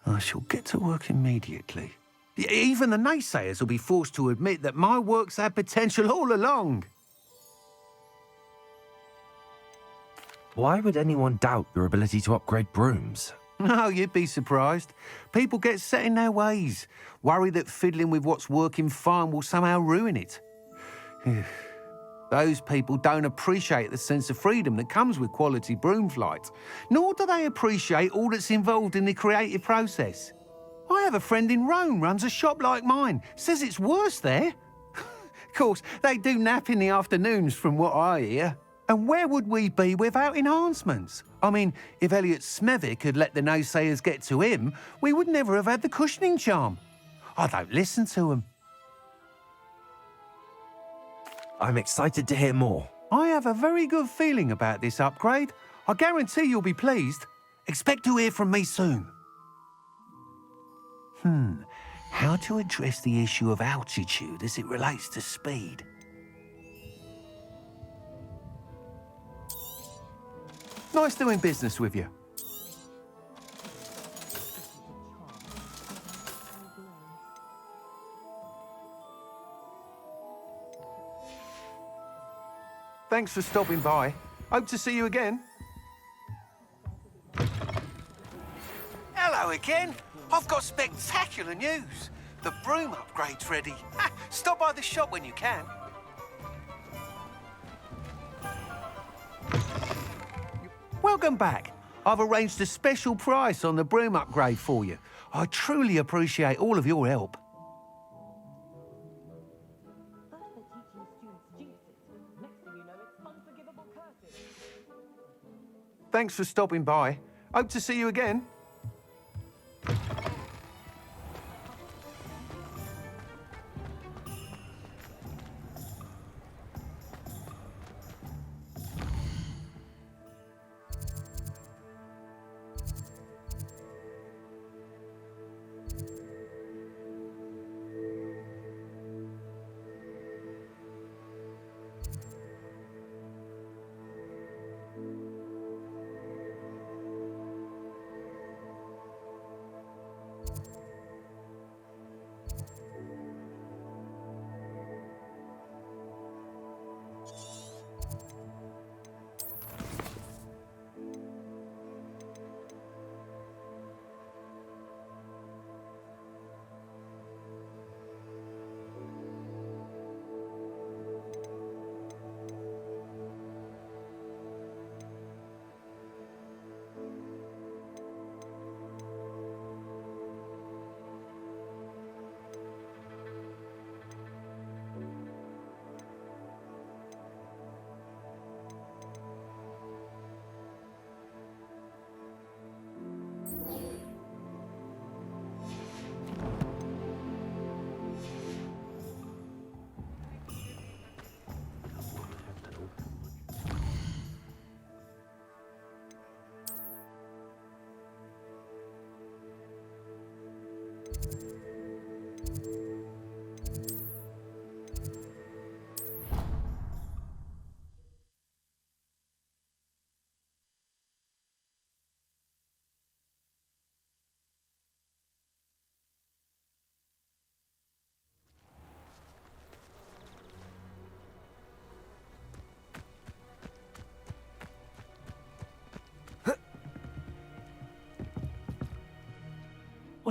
I shall get to work immediately. Even the naysayers will be forced to admit that my work's had potential all along. Why would anyone doubt your ability to upgrade brooms? Oh, you'd be surprised. People get set in their ways, worry that fiddling with what's working fine will somehow ruin it. Those people don't appreciate the sense of freedom that comes with quality broom flight, nor do they appreciate all that's involved in the creative process. I have a friend in Rome runs a shop like mine, says it's worse there. Of course, they do nap in the afternoons from what I hear. And where would we be without enhancements? I mean, if Elliot Smethwick had let the naysayers get to him, we would never have had the cushioning charm. I don't listen to them. I'm excited to hear more. I have a very good feeling about this upgrade. I guarantee you'll be pleased. Expect to hear from me soon. How to address the issue of altitude as it relates to speed? Nice doing business with you. Thanks for stopping by. Hope to see you again. Hello again. I've got spectacular news. The broom upgrade's ready. Stop by the shop when you can. Welcome back. I've arranged a special price on the broom upgrade for you. I truly appreciate all of your help. Thanks for stopping by. Hope to see you again.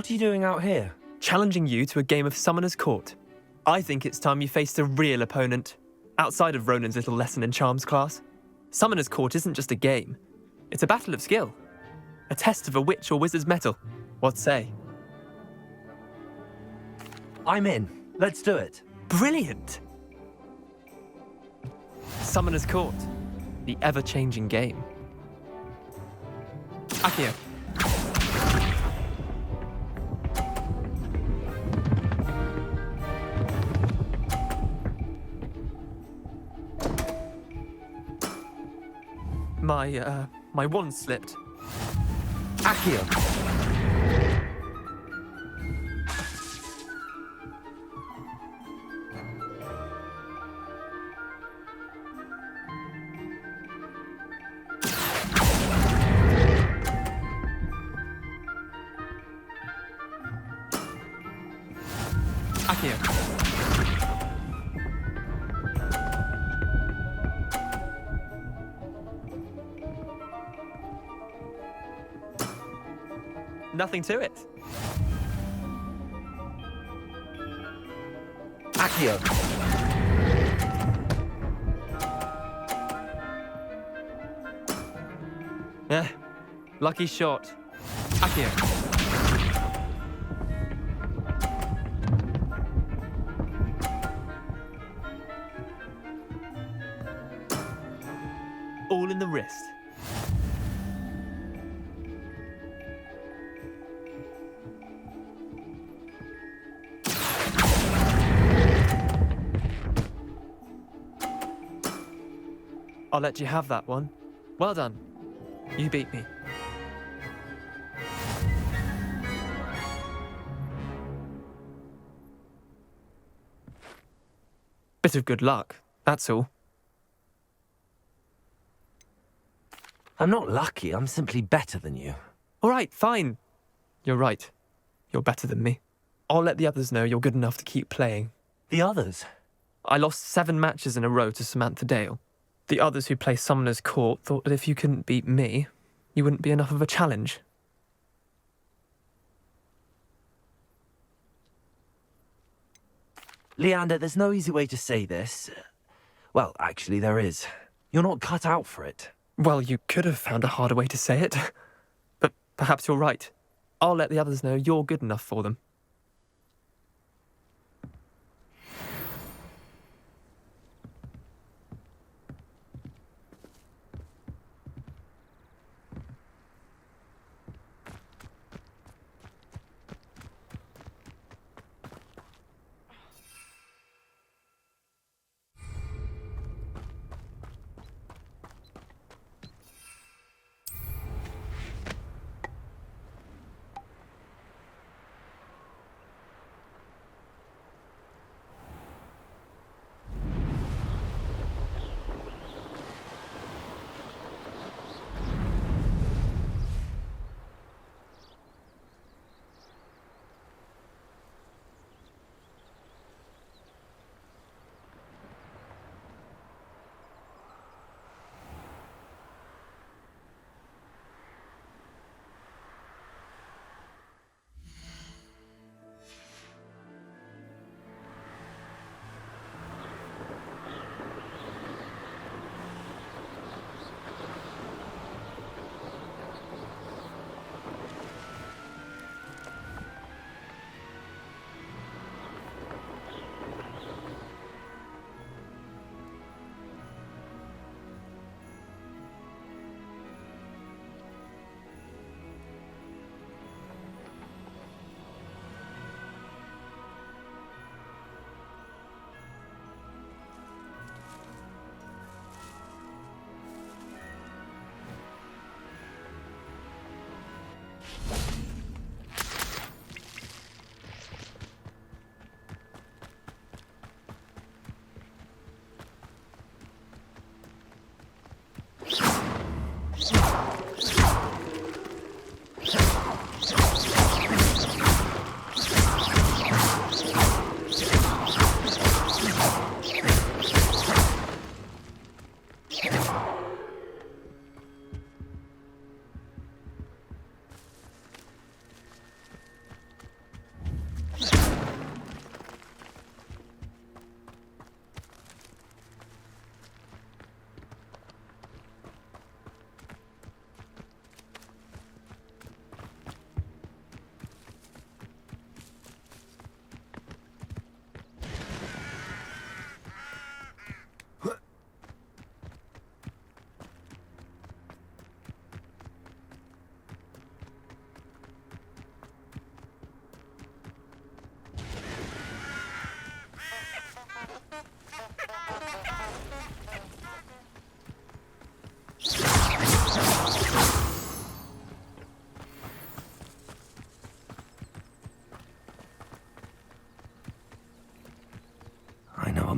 What are you doing out here? Challenging you to a game of Summoner's Court. I think it's time you faced a real opponent, outside of Ronan's little lesson in charms class. Summoner's Court isn't just a game. It's a battle of skill. A test of a witch or wizard's mettle. What say? I'm in. Let's do it. Brilliant! Summoner's Court. The ever-changing game. Accio. My wand slipped. Accio. Accio. Nothing to it. Accio. Lucky shot. Accio. All in the wrist. I'll let you have that one. Well done. You beat me. Bit of good luck, that's all. I'm not lucky, I'm simply better than you. All right, fine. You're right. You're better than me. I'll let the others know you're good enough to keep playing. The others? I lost 7 matches in a row to Samantha Dale. The others who play Summoner's Court thought that if you couldn't beat me, you wouldn't be enough of a challenge. Leander, there's no easy way to say this. Well, actually, there is. You're not cut out for it. Well, you could have found a harder way to say it. But perhaps you're right. I'll let the others know you're good enough for them.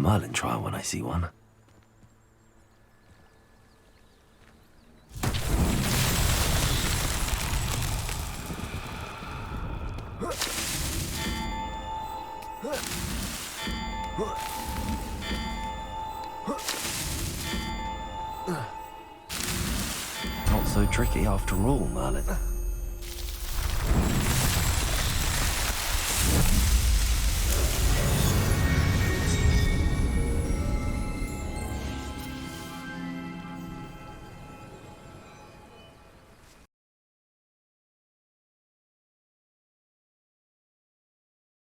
Merlin trial when I see one. Not so tricky after all, Merlin.